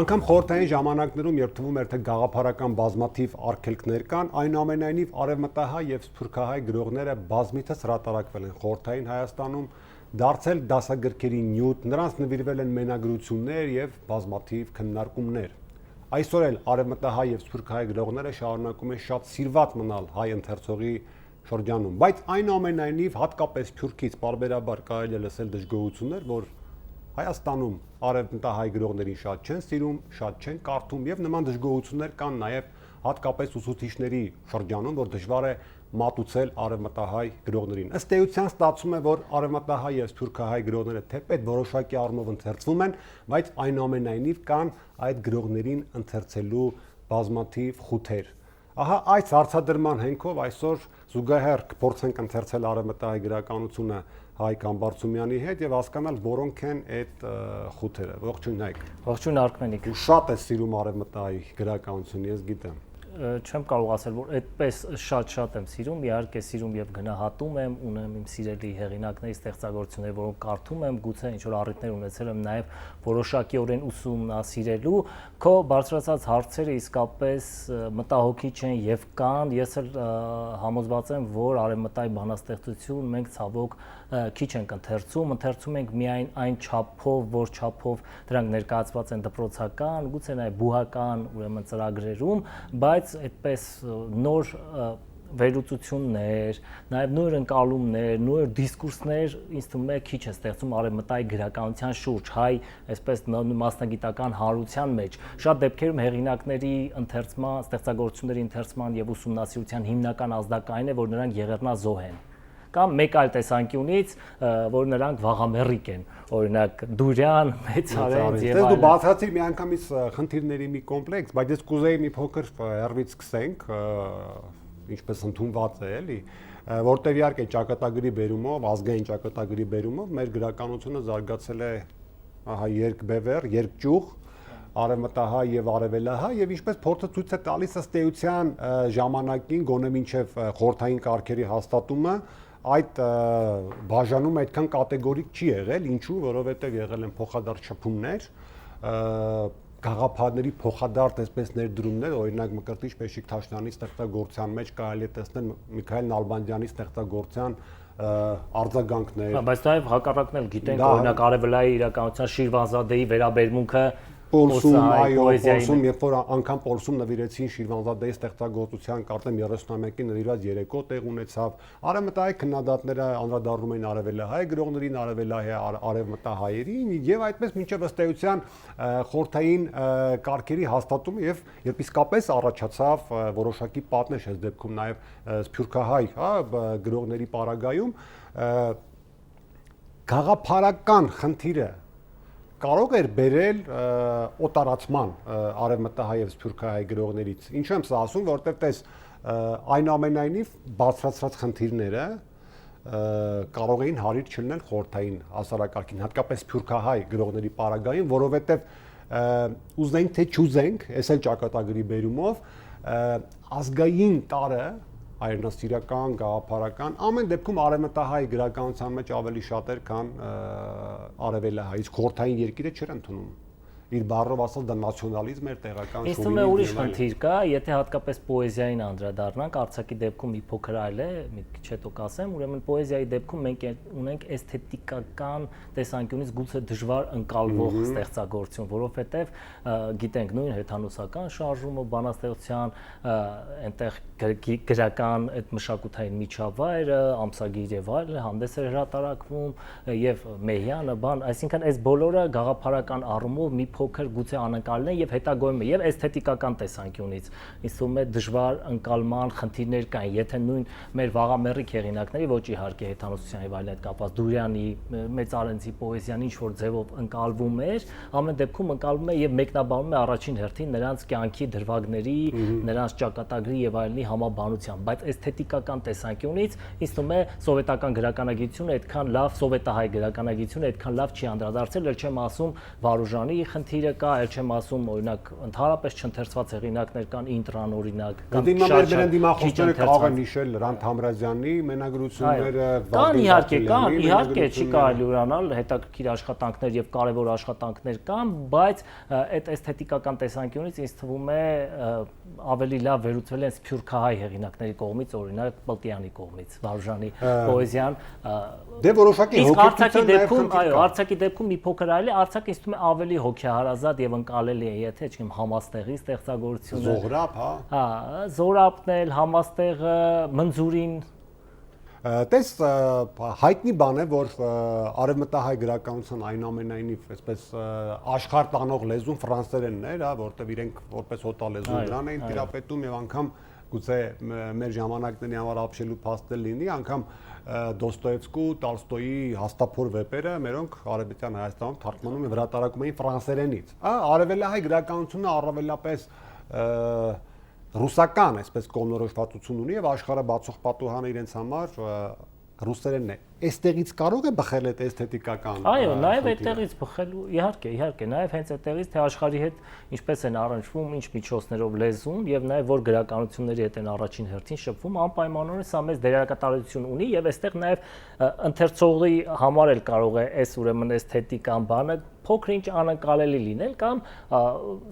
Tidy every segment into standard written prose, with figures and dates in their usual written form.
Անգամ խորհրդային ժամանակներում երբ թվում էր թե գաղափարական բազմաթիվ արգելքներ կան, այնուամենայնիվ արևմտահայ եւ սփյուռքահայ գրողները բազմիցս հրատարակվել են խորհրդային Հայաստանում, դարձել դասագրքերի նյութ, նրանց նվիրվել են մենագրություններ եւ բազմաթիվ քննարկումներ։ Այսօր էլ արևմտահայ եւ սփյուռքահայ գրողները շարունակում են շատ սիրված մնալ հայ ընթերցողի շրջանում, բայց այնուամենայնիվ հատկապես Սփյուռքից պարբերաբար կարելի է լսել դժգոհություններ, որ Հայաստանում արևմտահայ գրողներին շատ չեն սիրում, շատ չեն կարդում եւ նման դժգոհություններ կան նաեւ հատկապես ուսուցիչների շրջանում, որ դժվար է մատուցել արևմտահայ գրողներին։ Ըստ էության ստացվում է, որ արևմտահայ եւ սփյուռքահայ գրողները թեպետ որոշակի առումով ընթերցվում են, բայց այնուամենայնիվ կան այդ գրողներին ընթերցելու բազմաթիվ խութեր։ Ահա այս հարցադրման հենքով այսօր զուգահեռ կփորձենք ընթերցել արևմտահայ գրականությունը Հայկ Համբարձումյանի հետ եւ հասկանալ որոնք են այդ խութերը։ Ողջույն Հայկ։ Ողջույն Արքմենիկ։ Դու շատ ես սիրում արևմտահայ գրականություն, ես գիտեմ։ Չեմ կարող ասել, որ այդպես շատ եմ սիրում, իհարկե սիրում եւ գնահատում եմ, ունեմ իմ սիրելի հեղինակների ստեղծագործություններ, որոնք կարդում եմ, գուցե ինչ որ առիթներ ունեցել եմ նաեւ որոշակիորեն ուսումնասիրելու, քո բարձրացած հարցերը իսկապես մտահոգիչ են եւ կան, ես էլ համոզված եմ, որ արևմտահայ բանաստեղծություն մենք ցավոք քիչ ենք ընթերցում ենք միայն այն չափով, որ չափով դրանք ներկայացված են դպրոցական, գուցե նաեւ բուհական, ուրեմն ծրագրերում, բայց այդպես նոր վերլուծություններ, նաև նոր ընկալումներ, նոր դիսկուրսներ ինձ թվում է քիչ է ստեղծում արևմտահայ գրականության շուրջ, հայ այսպես մասնագիտական հանրության մեջ։ Շատ դեպքերում հեղինակների ընթերցման, ստեղծագործությունների ընթերցման եւ ուսումնասիրության հիմնական ազդակային է, որ նրանք եղեռնազոհ են։ Կամ մեկ այլ տեսանկյունից, որ նրանք վաղամեռիկ են, օրինակ Դուրյան, Մեծարենց եւ այլն։ Դու բացացիր միանգամից խնդիրների մի կոմպլեքս, բայց ես կուզեի մի փոքր հեռվից սկսենք, ինչպես ընդունված է, էլի, որտեղ իհարկե ճակատագրի բերումով, ազգային ճակատագրի բերումով մեր գրականությունը զարգացել է ահա երկբևեռ, երկճյուղ, արևմտահայ եւ արևելահայ եւ ինչպես փորձը ցույց է տալիս ըստ էության ժամանակին գոնե մինչեւ խորհրդային կարգերի հաստատումը այդ բաժանում այդքան կատեգորիկ չի եղել, ինչու, որովհետև եղել են փոխադարձ շփումներ, գաղափարների փոխադարձ այսպես ներդրումներ, օրինակ Մկրտիչ Պեշիկ Թաշնյանի ստեղծագործության մեջ կարելի է տեսնել Միքայել Նալբանդյանի ստեղծագործության արձագանքներ։ Բայց նաև հակառակն էլ գիտենք, օրինակ Արևելայի իրականության Շիրվանզադեի վերաբերմունքը Պոլսում, այո, Պոլսում, երբ որ անգամ Պոլսում նվիրեցին Շիրվանզադեի ստեղծագործության կարծեմ 31-ին նվիրված երեկո տեղ ունեցավ։ Արևմտահայ քննադատները անդրադառնում էին արևելահայ գրողներին, արևմտահայերին եւ այդպես մինչեւ ըստ էության խորհրդային կարգերի հաստատումը եւ երբ իսկապես առաջացավ որոշակի պատնեշ այս դեպքում նաեւ սփյուռքահայ, հա, գրողների պարագայում գաղափարական խնդիրը կարող էր բերել օտարացման արևմտահայ եւ սփյուռքահայ գրողներից։ Ինչու եմ սա ասում, որովհետեւ տես այնուամենայնիվ բարձրացած խնդիրները կարող էին հարիր չլինել խորհրդային հասարակարգին, հատկապես սփյուռքահայ գրողների պարագային, որովհետեւ ուզենք թե չուզենք, այս էլ ճակատագրի բերումով ազգային տարը այրենասիրական, գաղափարական, ամեն դեպքում արևմտահայ գրականության մեջ ավելի շատ էր, քան արևելահայ, իսկ խորհրդային երկիրը չէր ընդունում։ Իր բառով ասած դա նացիոնալիզմ էր, տեղական շովինիզմ։ Իսկ ուրիշ խնդիր կա, եթե հատկապես պոեզիային անդրադառնանք, արձակի դեպքում մի փոքր այլ է, մի քիչ հետո կասեմ, ուրեմն պոեզիայի դեպքում մենք ունենք էսթետիկական տեսանկյունից գուցե դժվար ընկալվող ստեղծագործություն, որովհետև գիտենք նույն հեթանոսական շարժումը, բանաստեղծության այնտեղ գրական այդ մշակութային միջավայրը, ամսագիր եւ այլն հանդես էր հրատարակվում եւ Մեհյանը, այսինքն այս բոլորը գաղափարական առումով մի փոքր գուցե անկալն է եւ հետագոյում է եւ էսթետիկական տեսանկյունից ինձ թվում է դժվար ընկալման խնդիրներ կային, եթե նույն մեր վաղամեռիկ հեղինակների, ոչ իհարկե հեթանոսության եւ այլն հետ կապված Դուրյանի, Մեծարենցի պոեզիան ինչ որ ձևով ընկալվում էր, ամեն դեպքում ընկալվում է եւ մեկնաբանում է առաջին հերթին նրանց կյանքի դրվագների, նրանց ճակատագրի եւ այլնի համաբանությամբ, բայց էսթետիկական տեսանկյունից ինձ թվում է սովետական գրականագիտությունը այդքան լավ, սովետահայ գրականագիտությունը այդքան լավ չի անդրադարձել, ել չեմ ասում Վարուժանի խնդիրը կա, այլ չեմ ասում, օրինակ, ընդհանրապես չընթերցված հեղինակներ կան, ինտրան օրինակ, կամ շատ դիմախոսները կարող են հիշել Հրանտ Համրազյանի մենագրությունները, կան իհարկե, չի կարելի ուրանալ, հետաքրքիր աշխատանքներ եւ կարեւոր աշխատանքներ կան, բայց այդ էսթետիկական տեսանկյունից ինձ թվում է ավելի լավ վերուցվել են սփյուռքահայ հեղինակների կողմից, օրինակ Պլտյանի կողմից, Վարուժանի պոեզիան։ Դե որոշակի հոգեբանության դեպքում, այո, Արցախի դեպքում մի փոքր այլ է, Արցախը ինձ թվում է ավելի հոգեհարազատ եւ ընկալելի է, եթե չգիտեմ Համաստեղի ստեղծագործությունը։ Զոհրաբ, հա։ Հա, Զորապն էլ, Համաստեղը, Մնձուրին։ Տես հայտնի բան է, որ արևմտահայ գրականության այնուամենայնիվ այսպես աշխարհ տանող լեզուն ֆրանսերենն էր, հա, որտեղ իրենք որպես հոտալեզու դրան էին տիրապետում եւ անգամ գուցե մեր ժամանակների համար ապշելու փաստել լինի, անգամ Դոստոևսկու, Տոլստոյի հաստափոր վեպերը մերոնք արևմտյան Հայաստանում թարգմանում եւ հրատարակում էին ֆրանսերենից։ Արևելահայ գրականությունը առավելապես ռուսական, այսպես կողմնորոշվածություն ունի եւ աշխարհը բացող պատուհանը իրենց համար ռուսերենն է։ Այստեղից կարող է բխել այդ էսթետիկական։ Այո, նաեւ այդտեղից բխելու, իհարկե, նաեւ հենց այդտեղից թե աշխարհի հետ ինչպես են առնչվում, ինչ միջոցներով լեզուն եւ նաեւ որ գրականությունների հետ են առաջին հերթին շփվում, անպայմանորեն սա մեծ դերակատարություն ունի եւ այստեղ նաեւ ընթերցողի համար էլ կարող է այս ուրեմն էսթետիկան բանը փոքր-ինչ անընկալելի լինել կամ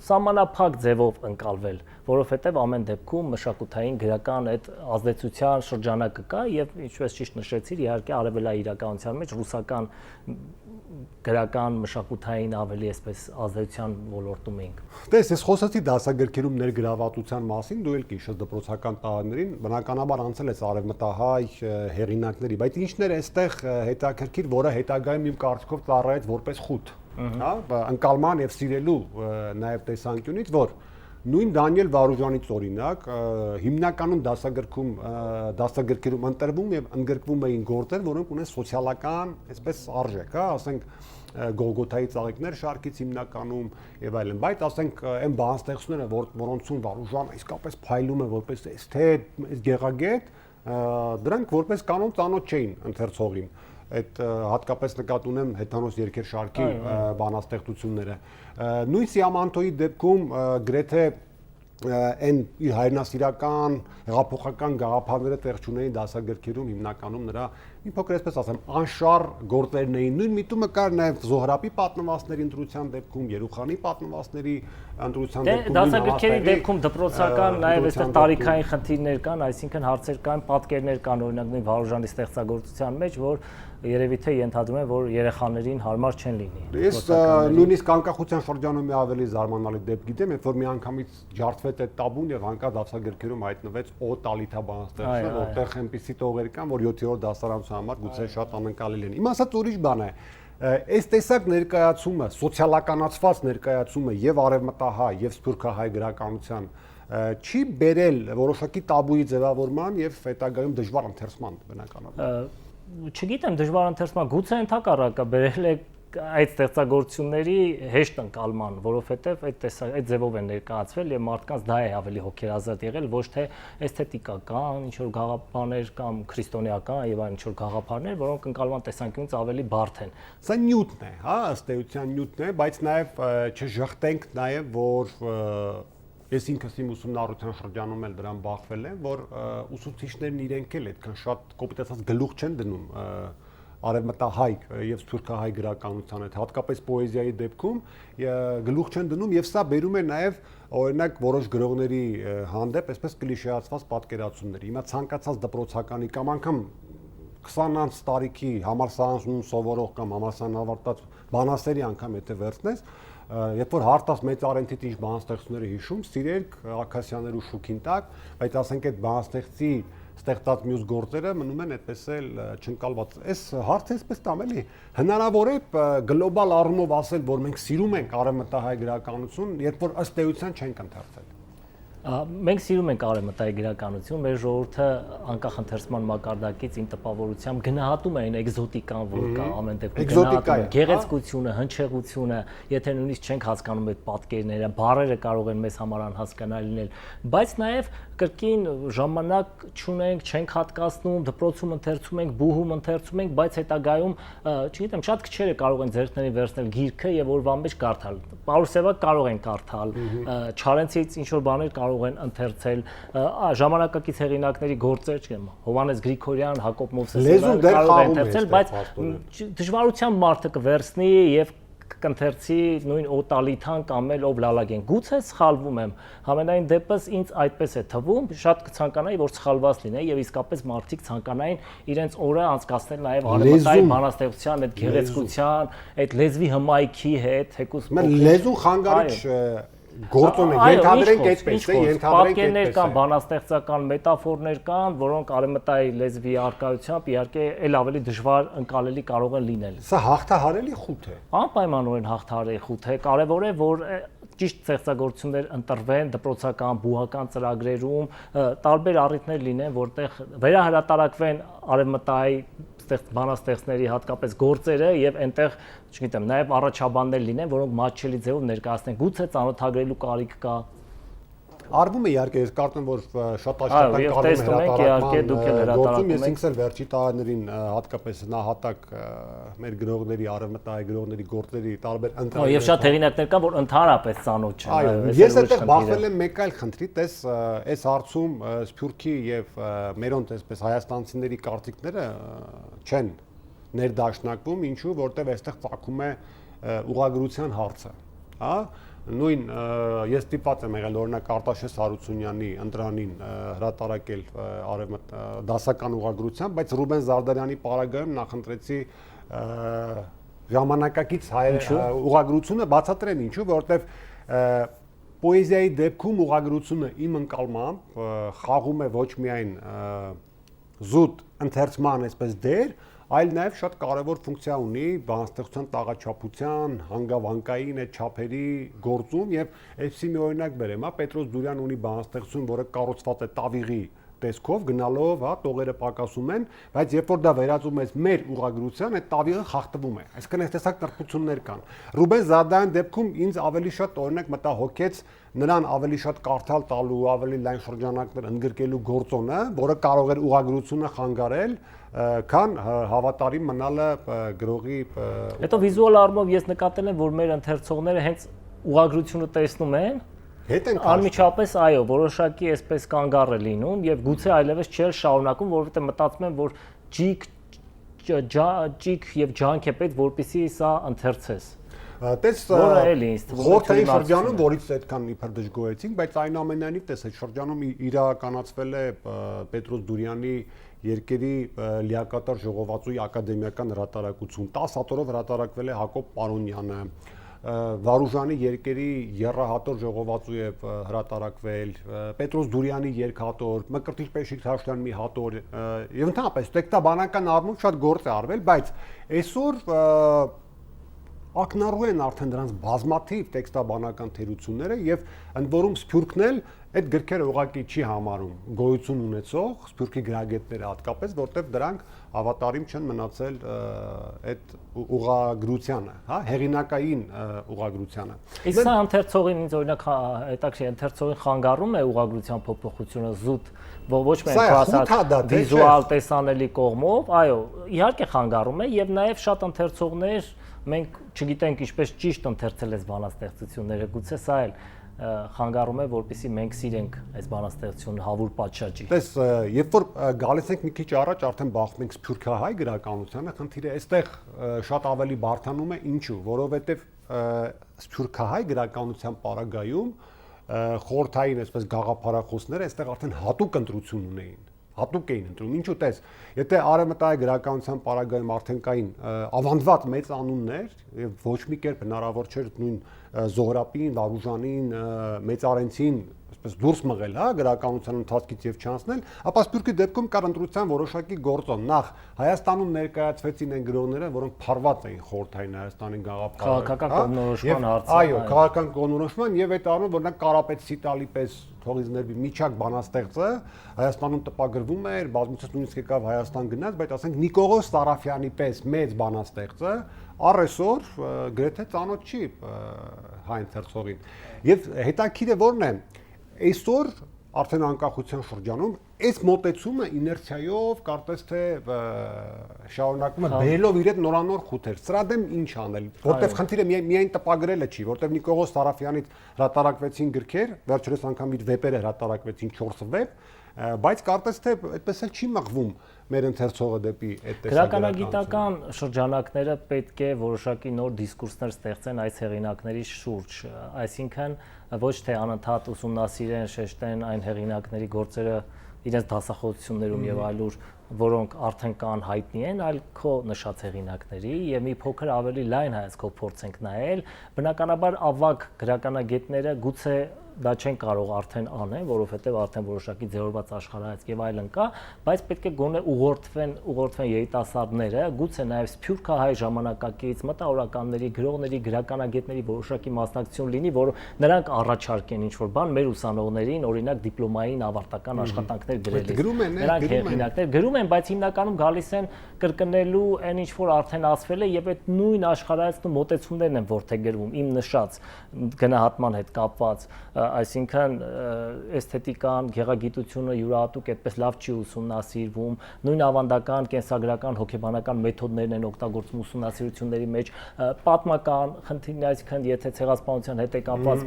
սահմանափակ ձևով ընկալվել, որովհետև ամեն դեպքում մշակութային գրական այդ ազդեցության շրջանակը կա եւ ինչպես ճիշտ նշեցիր, իհարկե արևելային իրականության մեջ ռուսական գրական մշակութային ավելի այսպես ազդեցության ոլորտում ենք։ Տես, ես խոսեցի դասագրքերում ներգրավվածության մասին, դու էլ կհիշես դպրոցական տարիներին, բնականաբար անցել ես արևմտահայ հեղինակների, բայց ինչն էր այստեղ հետաքրքիր, որը հետագայում իմ կարծիքով ծառայեց որպես խուտ, հա, ընկալման եւ սիրելու նաեւ տեսանկյունից, որ նույն Դանիել Վարուժանից օրինակ հիմնականում դասագրքերում ընտրվում եւ ընդգրկվում էին գործեր, որոնք ունեն սոցիալական, այսպես արժեք, հա, ասենք Գողգոթայի ծաղիկներ շարքից հիմնականում եւ այլն, բայց ասենք այն բանաստեղծները, որոնցում Վարուժանը իսկապես փայլում է որպես էսթետ, գեղագետ, դրանք որպես կանոն ծանոթ չէին ընթերցողին։ Այդ հատկապես նկատի ունեմ հեթանոս երկեր շարքի բանաստեղծությունները։ Նույն Սիամանթոյի դեպքում գրեթե այն իր հայրենասիրական, հեղափոխական գաղափարները տեղ չունեին դասագրքերում հիմնականում նրա մի փոքր այսպես ասեմ անշար գործերն էին։ Նույն միտումը կար նաև Զոհրաբի պատմվածքների ընտրության դեպքում, Երուխանի պատմվածքների ընտրության դեպքում։ Դասագրքերի դեպքում դպրոցական նաև այստեղ տարիքային խնդիրներ կան, այսինքն հարցեր կան, պատկերներ կան օրինակ նույն Վարուժանի ստեղծագործության մեջ, որ երևի թե ենթադրում եմ, որ երեխաներին հարմար չեն լինի։ Ես նույնիսկ անկախության շրջանում մի ավելի զարմանալի դեպք գիտեմ, երբ որ մի անգամից ջարդվեց այդ տաբուն եւ հանկարծ դասագրքերում հայտնվեց Օ Տալիթա բանաստեղծը, որտեղ այնպիսի տողեր կան, որ 7-րդ դասարանության համար գուցե շատ անկալելի են։ Իմ ասած ուրիշ բան է։ Այս տեսակ ներկայացումը, սոցիալականացված ներկայացումը եւ արևմտահայ եւ սփյուռքահայ գրականության չի բերել որոշակի տաբուի ձևավորման եւ հետագայում դժվար ընթերցման բնականաբար։ Չգիտեմ, դժվար ընթերցման գուցե ընդհակառակը բերել է այդ ստեղծագործությունների հեշտ ընկալման, որովհետև այդ ձևով են ներկայացվել եւ մարդկանց դա է ավելի հոգեազատ եղել, ոչ թե էսթետիկական, ինչ որ գաղափարներ կամ քրիստոնեական եւ այլ ինչ որ գաղափարներ, որոնք ընկալման տեսանկյունից ավելի բարդ են։ Սա նյութն է, հա, ըստ էության նյութն է, բայց նաեւ չժխտենք նաեւ, որ ես ինքս իմ ուսումնառության շրջանում էլ դրան բախվել եմ, որ ուսուցիչներն իրենք էլ այդքան շատ կոպիտ ասած գլուխ չեն դնում արևմտահայ եւ սփյուռքահայ գրականության հետ, հատկապես պոեզիայի դեպքում գլուխ չեն դնում եւ սա բերում է նաեւ օրինակ որոշ գրողների հանդեպ այսպես կլիշեացված պատկերացումներ։ Հիմա ցանկացած դպրոցականի կամ անգամ 20 տարիքի համալսարանում սովորող կամ համալսարան ավարտած բանասերի անգամ եթե վերցնես, երբ որ հարտած մեծ արենթիտ ինչ բանաստեղծությունները հիշում, սիրեք Աքասյաններ ու Շուքին տակ, բայց ասենք այդ բանաստեղծի ստեղծած մյուս գործերը մնում են այդպես էլ չընկալված։ Այս հարցը այսպես տամ էլի, հնարավոր է գլոբալ առումով ասել, որ մենք սիրում ենք արևմտահայ գրականություն, երբ որ ըստ էության չենք ընթերցել։ Մենք սիրում ենք արևմտայի գրականություն, մեր ժողովուրդը անկախ ընթերցման մակարդակից իմ տպավորությամբ գնահատում է այն էկզոտիկան, որ կա ամեն դեպքում, գնահատում է գեղեցկությունը, հնչեղությունը, եթե նույնիսկ չենք հասկանում այդ պատկերները, բառերը կարող են մեզ համար անհասկանալի լինել, բայց նաև կրկին ժամանակ չունենք, չենք հատկացնում, դպրոցում ընթերցում ենք, բուհում ընթերցում ենք, բայց հետագայում, չգիտեմ, շատ քչերը կարող են ձեռքներին վերցնել գիրքը եւ օրվա մեջ կարդալ։ Պարուսևը կարող են կարդալ, Չարենցից ինչ որ բաներ կարող են ընթերցել, ժամանակակից հեղինակների գործեր, չգիտեմ, Հովհաննես Գրիգորյան, Հակոբ Մովսեսյանը կարող են ընթերցել, բայց դժվարությամբ մարդը կվերցնի եւ կընթերցի նույն օտալիթան կամ էլ ով լալագեն։ Գուցե սխալվում եմ, համենայն դեպս ինձ այդպես է թվում, շատ կցանկանայի, որ սխալված լինեի եւ իսկապես մարդիկ ցանկանային իրենց օրը անցկացնել նաեւ արևմտայի բանաստեղծության, այդ գեղեցկության, այդ լեզվի հմայքի հետ, թեկուզ լեզու խանգարիչ գործոն է, ենթադրենք այդպես է, ենթադրենք պատկերներ կան, բանաստեղծական մետաֆորներ կան, որոնք արևմտայի լեզվի առկայությամբ իհարկե էլ ավելի դժվար ընկալելի կարող են լինել։ Սա հաղթահարելի խութ է։ Անպայմանորեն հաղթահարելի խութ է, կարևոր է, որ ճիշտ ստեղծագործություններ ընտրվեն դպրոցական, բուհական ծրագրերում, տարբեր առիթներ լինեն, որտեղ վերահրատարակվեն արևմտայի բանաստեղծների հատկապես գործերը եւ այնտեղ, չգիտեմ, նաեւ առաջաբաններ լինեն, որոնք մատչելի ձևով ներկայացնեն։ Գուցե ծանոթագրելու կարիք կա։ Արվում է իհարկե, ես կարծում եմ, որ շատ աշխատանք կարում ես ինքս էլ վերջի տարիներին հատկապես նահատակ մեր գրողների, արևմտայի գրողների գործերի տարբեր ընտրել։ Եվ շատ հեղինակներ կան, որ ընդհանրապես ծանոթ չեն։ Այո, ես այդտեղ բախվել եմ մեկ այլ խնդրի, տես այս հարցում Սփյուռքի եւ մերոնց այսպես հայաստանցիների կարծիքները չեն ներդաշնակվում, ինչու, որտեղ այստեղ ծագում է ուղղագրության հարցը, հա։ Նույն ես ստիպված եմ եղել օրինակ Արտաշես Հարությունյանի ընտրանին հրատարակել դասական ուղղագրությամբ, բայց Ռուբեն Զարդարյանի պարագայում նախընտրեցի ժամանակակից ուղղագրությունը բացատրեմ ինչու, որովհետև պոեզիայի դեպքում ուղղագրությունը իմ ընկալմամբ խաղում է ոչ միայն զուտ ընթերցման այսպես դեր, այլ նաև շատ կարևոր ֆունկցիա ունի բանաստեղծության տաղաչափության, հանգավանկային այդ չափերի գործում եւ այսի մի օրինակ բերեմ, հա Պետրոս Դուրյան ունի բանաստեղծություն, որը կառուցված է տավիղի տեսքով գնալով, հա, տողերը պակասում են, բայց երբ որ դա վերածում ես մեր ուղղագրության, այդ տավիղը խախտվում է։ Այսինքն այս տեսակ տրփություններ կան։ Ռուբեն Զարդարյանի դեպքում ինձ ավելի շատ օրինակ մտահոգեց նրան ավելի շատ կարդալ տալու, ավելի լայն շրջանակներ ընդգրկելու գործոնը, որը կարող էր ուղղագրությունը խանգարել, քան հավատարիմ մնալը գրողի։ Հետո վիզուալ առումով ես նկատել եմ, որ մեր ընթերցողները հենց ուղղագրությունը տեսնում են, անմիջապես այո, որոշակի այսպես կանգառ է լինում եւ գուցե այլևս չէ շարունակում, որովհետեւ մտածում եմ, որ ճիկ եւ ջանք է պետք, որպեսզի սա ընթերցես։ Տես խորհրդային շրջանում, որից այդքան իբր դժգոհեցինք, բայց այնուամենայնիվ տես այդ շրջանում իրականացվել է Պետրոս Դուրյանի երկերի լիակատար ժողովածուի ակադեմիական հրատարակություն, 10 հատորով հրատարակվել է Հակոբ Պարոնյանը, Վարուժանի երկերի եռահատոր ժողովածու է հրատարակվել, Պետրոս Դուրյանի երկհատոր, Մկրտիչ Պեշիկ Թաշտյանի մի հատոր, եւ ընդհանրապես տեքստաբանական առումով շատ գործ է արվել, բայց այսօր ակնառու են արդեն դրանց բազմաթիվ տեքստաբանական թերությունները եւ ընդ որում Սփյուռքն էլ այդ գրքերը ուղղակի չի համարում գոյություն ունեցող Սփյուռքի գրագետները հատկապես, որտեղ դրանք հավատարիմ չեն մնացել այդ ուղղագրությանը, հա, հեղինակային ուղղագրությանը։ Իսկ սա ընթերցողին ինձ օրինակ հետաքրքիր ընթերցողին խանգարում է ուղղագրության փոփոխությունը զուտ ոչ միայն ասած վիզուալ տեսանելի կողմով, այո, իհարկե խանգարում է եւ նաեւ շատ ընթերցողներ մենք չգիտենք ինչպես ճիշտ ընթերցել այս բանաստեղծությունները, գուցե սա էլ խանգարում է, որպեսզի մենք սիրենք այս բանաստեղծությունը հավուր պատշաճի։ Տես, երբ որ գալիս ենք մի քիչ առաջ, արդեն բախվում ենք սփյուռքահայ գրականությանը, խնդիրը այստեղ շատ ավելի բարդանում է, ինչու, որովհետև սփյուռքահայ գրականության պարագայում խորհրդային այսպես գաղափարախոսները այստեղ արդեն հատուկ ընտրություն ունեին։ Հատուկ էին ընտրում, ինչու տես, եթե արևմտայի գրականության պարագայում արդեն կային ավանդված մեծ անուններ եւ ոչ մի կերպ հնարավոր չէր նույն Զոհրաբին, Վարուժանին, Մեծարենցին այսպես դուրս մղել, հա, գրականության ընթացքից եւ չանցնել, ապա Սփյուռքի դեպքում կար ընտրության որոշակի գործոն։ Նախ Հայաստանում ներկայացվեցին այն գրողները, որոնք փառված էին խորհրդային Հայաստանի գաղափարը, քաղաքական կողմնորոշման հարցը։ Այո, քաղաքական կողմնորոշման եւ այդ առումով որ նա Կարապետ Սիտալի պես թողից ներբի միջակ բանաստեղծը Հայաստանում տպագրվում էր, բազմիցս նույնիսկ եկավ Հայաստան գնաց, բայց ասենք Նիկողոս Սարաֆյանի պես մեծ բանաստեղծը առեսօր գրեթե ծանոթ չի հայ ընթերցողին։ Եվ հետաքրքիրը որն է, այսօր արդեն անկախության շրջանում այս մոտեցումը իներցիայով կարծես թե շարունակում է բերելով իր հետ նորանոր խութեր։ Սրա դեմ ինչ անել, որտեվ խնդիրը միայն տպագրելը չի, որտեվ Նիկողոս Սարաֆյանից հրատարակվեցին գրքեր, վերջերս անգամ իր վեպերը հրատարակվեցին 4 վեպ, բայց կարծես թե այդպես էլ չի մղվում մեր ընթերցողը դեպի այդ գրականագիտական շրջանակները պետք է որոշակի նոր դիսկուրսներ ստեղծեն այս հեղինակների շուրջ, այսինքն ոչ թե անընդհատ ուսումնասիրեն, շեշտեն այն հեղինակների գործերը իրենց դասախոսություններում եւ այլուր, որոնք արդեն կան հայտնի են, այլ քո նշած հեղինակների եւ մի փոքր ավելի լայն հայացքով փորձենք նայել, բնականաբար ավագ գրականագետները գուցե դա չեն կարող արդեն անեն, որովհետև արդեն որոշակի ձևորված աշխարհայացք եւ այլն կա, բայց պետք է գոնե ուղղորդվեն երիտասարդները, գուցե նաեւ սփյուռքահայ ժամանակակից մտավորականների, գրողների, գրականագետների որոշակի մասնակցություն լինի, որ նրանք առաջարկեն ինչ-որ բան մեր ուսանողներին, օրինակ դիպլոմային ավարտական աշխատանքներ գրելիս։ Նրանք հեղինակներ գրում են, բայց հիմնականում գալիս են կրկնելու այն ինչ որ արդեն ասվել է եւ այդ նույն աշխարհայացքն ու մոտեցումներն են որդեգրվում իմ նշած գնահատման հետ կապված, այսինքն էսթետիկան, գեղագիտությունը յուրահատուկ այդպես լավ չի ուսումնասիրվում, նույն ավանդական, կենսագրական, հոգեբանական մեթոդներն են օգտագործվում ուսումնասիրությունների մեջ, պատմական խնդիրն, այսինքն եթե ցեղասպանության հետ է կապված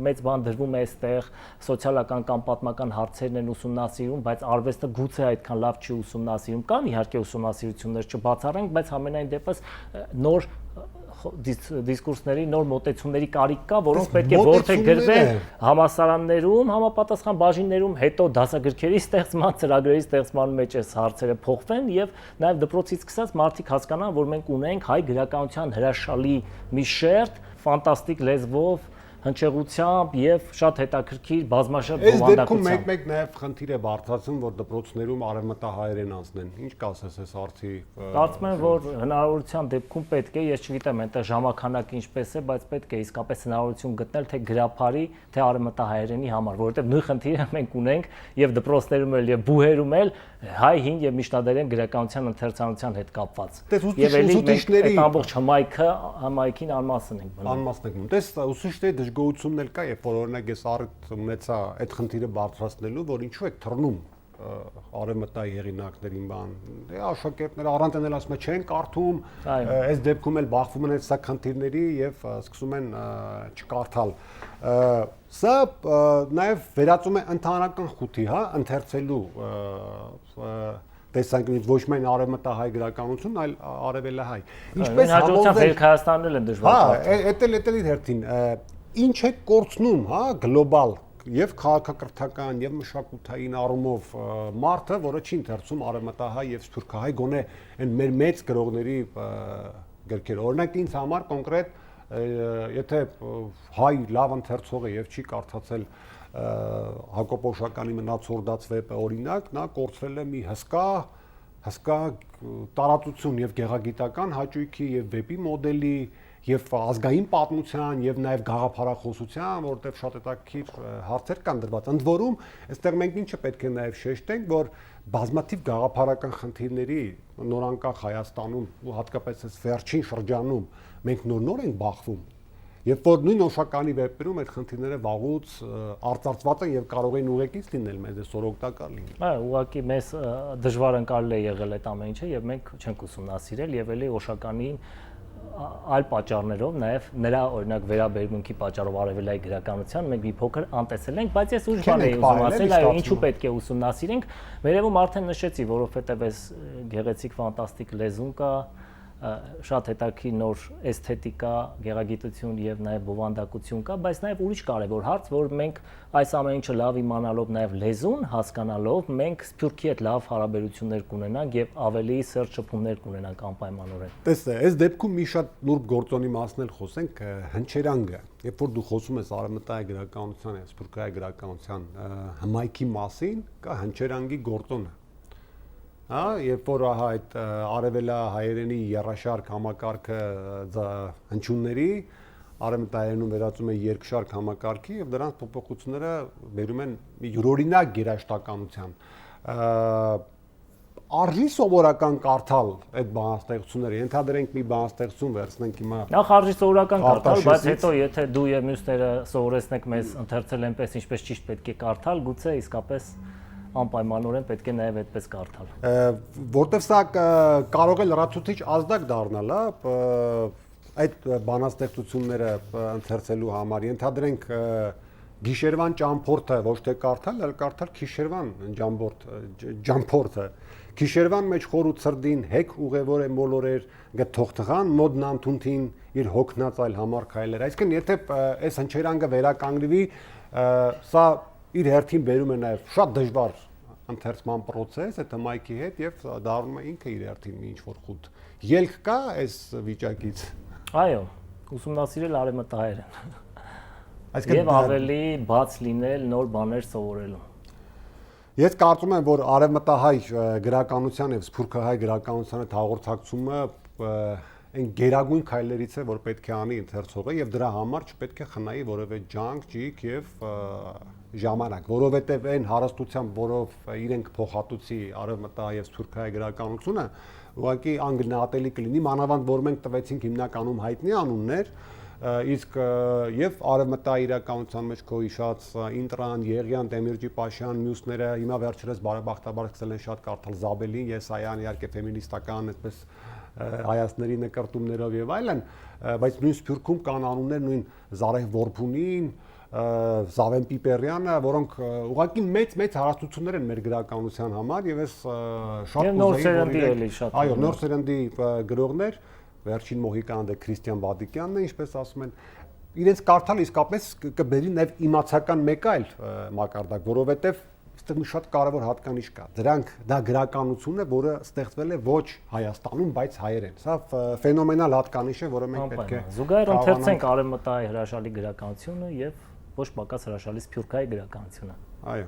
մեծ բան դրվում է այստեղ, սոցիալական կամ պատմական հարցերն են ուսումնասիրում, բայց արվեստը գուցե այդքան լավ չի ուսումնասիրում, կան իհարկե ուսումնասիրություններ չբացառենք, բայց համենայն դեպս նոր դիսկուրսների, նոր մոտեցումների կարիք կա, որոնք պետք է որդեգրվեն համալսարաններում, համապատասխան բաժիններում, հետո դասագրքերի ստեղծման, ծրագրերի ստեղծման մեջ այս հարցերը փոխվեն եւ նաեւ դպրոցից սկսած մարդիկ հասկանան, որ մենք ունենք հայ գրականության հրաշալի մի շերտ, ֆանտաստիկ լեզվով, հնչեղությամբ եւ շատ հետաքրքիր բազմաշերտ բովանդակությամբ։ Այս դեպքում մեկ նաեւ խնդիր է բարձրացում, որ դպրոցներում արևմտահայերեն անցնեն։ Ինչ կասես այս հարցի։ Կարծում եմ, որ հնարավորության դեպքում պետք է, ես չգիտեմ, այնտեղ ժամանականակը ինչպես է, բայց պետք է իսկապես հնարավորություն գտնել թե գրափարի, թե արևմտահայերենի համար, որովհետեւ նույն խնդիրը մենք ունենք եւ դպրոցներում էլ եւ բուհերում էլ հայ, հին եւ միջնադարյան գրականության ընթերցանության հետ կապված։ Եւ ուսուցիչների այդ ամբողջ համայնքին անմասն ենք մնում։ Անմասն ենք մնում։ Տես ուսուցիչների դժգոհությունն էլ կա, երբ որ օրինակ ես առիթ ունեցա այդ խնդիրը բարձրացնելու, որ ինչու է թռնում արևմտայի հեղինակներին բան։ Դե աշակերտները առանց դնել ասում են չեն կարդում, այս դեպքում էլ բախվում են այդ սա խնդիրների եւ սկսում են չկարդալ։ Սա նաեւ վերածում է ընդհանրական խութի, հա, ընթերցելու տեսանկյունից ոչ միայն արևմտահայ գրականություն, այլ արևելահայ։ Ինչպես հաջողության Հայաստանն էլ դժվար։ Հա, էտել իր հերթին ինչ է կորցնում, հա, գլոբալ եւ քաղաքակրթական եւ մշակութային առումով մարդը, որը չի ընթերցում արևմտահայ եւ սփյուռքահայ գոնե այն մեր մեծ գրողների գրքերը։ Օրինակ ինձ համար կոնկրետ եթե հայ լավ ընթերցող է եւ չի կարդացել Հակոբ Օշականի մնացորդաց վեպը օրինակ, նա կորցրել է մի հսկա տարածություն եւ գեղագիտական հաճույքի եւ վեպի մոդելի եւ ազգային պատմության եւ նաեւ գաղափարախոսության, որտեղ շատ հետաքրքիր հարցեր կան դրված։ Ընդ որում, այստեղ մենք ինչը պետք է նաեւ շեշտենք, որ բազմաթիվ գաղափարական խնդիրների նորանկախ Հայաստանում ու հատկապես այս վերջին շրջանում մենք նոր ենք բախվում։ Երբ որ նույն Օշականի վեպերում այդ խնդիրները վաղուց արծարծված են եւ կարող են ուղեկից լինել մեզ այսօր օգտակար լինել։ Այո, ուղղակի մեզ դժվար ընկալել է եղել այդ ամեն ինչը եւ մենք չենք ուսումնասիրել եւ էլի Օշականին այլ պատճառներով, նաև նրա օրինակ վերաբերմունքի պատճառով արևելայի գրականության մենք մի փոքր անտեսել ենք, բայց ես ուժ բան էի ուզում ասել, այո, ինչու պետք է ուսումնասիրենք, վերևում արդեն նշեցի, որովհետև այս գեղեցիկ ֆանտաստիկ լեզուն կա, շատ հետաքրքիր նոր էսթետիկա, գեղագիտություն եւ նաեւ բովանդակություն կա, բայց նաեւ ուրիշ կարեւոր հարց, որ մենք այս ամեն ինչը լավ իմանալով նաեւ լեզուն հասկանալով, մենք Սփյուռքի հետ լավ հարաբերություններ կունենանք եւ ավելի սերտ շփումներ կունենանք անպայմանորեն։ Տեսա, այս դեպքում մի շատ նուրբ գործոնի մասն էլ խոսենք, հնչերանգը։ Երբ որ դու խոսում ես արևմտահայ գրականության եւ սփյուռքահայ գրականության հմայքի մասին, կա հնչերանգի գործոնը։ Հա, երբ որ այդ արևելա հայերենի երաշարք համակարգը հնչյունների արևմտահայերենում վերածում է երկշարք համակարգի եւ դրանց փոփոխությունները բերում են մի յուրօրինակ գերաշտականության։ Արժի սովորական կարդալ այդ բանաստեղծությունները, ենթադրենք մի բանաստեղծություն վերցնենք հիմա։ Նախ արժի սովորական կարդալ, բայց հետո եթե դու եւ մյուսները սովորեցնեք մեզ ընթերցել այնպես ինչպես ճիշտ պետք է կարդալ, գուցե իսկապես անպայմանորեն պետք է նաև այդպես կարդալ։ Որտեվ սա կարող է լրացուցիչ ազդակ դառնալ, այդ բանաստեղծությունները ընթերցելու համար, ենթադրենք գիշերվան ճամփորդը ոչ թե կարդալ, այլ կարդալ գիշերվան ճամփորդը։ Գիշերվան մեջ խոր ու ցրդին հեկ ուղևոր է մոլորեր, գթողթղան մոդն անթունթին իր հոգնած այլ համար քայլեր։ Այսինքն եթե այս հնչերանգը վերականգնվի, սա իր հերթին բերում է նաև շատ դժվար ընթերցման process այդ մայքի հետ եւ դառնում է ինքը իր հերթին մի ինչ-որ խուտ։ Ելք կա այս վիճակից։ Այո, ուսումնասիրել արևմտահայերեն։ Այսինքն եւ ավելի բաց լինել նոր բաներ սովորելու։ Ես կարծում եմ, որ արևմտահայ գրականության եւ սփյուռքահայ գրականության հետ հաղորդակցումը այն գերագույն քայլերից է, որ պետք է անի ընթերցողը եւ դրա համար չպետք է խնայի որևէ ջանք, ջիկ եւ ժամանակ, որովհետեւ այն հարստությամբ, որով իրենք փոխհատուցի արևմտահայ եւ սփյուռքահայ գրականությունը, ուղղակի անգնահատելի կլինի, մանավանդ որ մենք տվեցինք հիմնականում հայտնի անուններ, իսկ եւ արևմտահայ իրականության մեջ քո հիշած Ինտրան, Եղյան, Տեմիրճի Պաշյան, մյուսները հիմա վերջերս բարեբախտաբար սկսել են շատ կարդալ Զաբելին, Եսայան, իհարկե ֆեմինիստական, այդպես հայացքների նկարտումներով եւ այլն, բայց նույն Սփյուռքում կան անուններ նույն Զարեհ Որբունին, Զավեն Պիպերյանը, որոնք ուղղակի մեծ հարստություններ են մեր գրականության համար եւ այս շատ նոր սերնդի էլի շատ։ Այո, նոր սերնդի գրողներ, վերջին մոհիկանը դե Քրիստիան Բադիկյանն է, ինչպես ասում են, իրենց կարդալ իսկապես կբերի նաեւ իմացական մեկ այլ մակարդակ, որովհետեւ այստեղ մի շատ կարևոր հատկանիշ կա։ Դա գրականություն է, որը ստեղծվել է ոչ Հայաստանում, բայց հայերեն։ Սա ֆենոմենալ հատկանիշ է, որը մենք պետք է զուգահեռ ընթերցենք արևմտահայ հրաշալի գրականությունը եւ ոչ պակաս հրաշալի սփյուռքահայ գրականությունը։ Այո։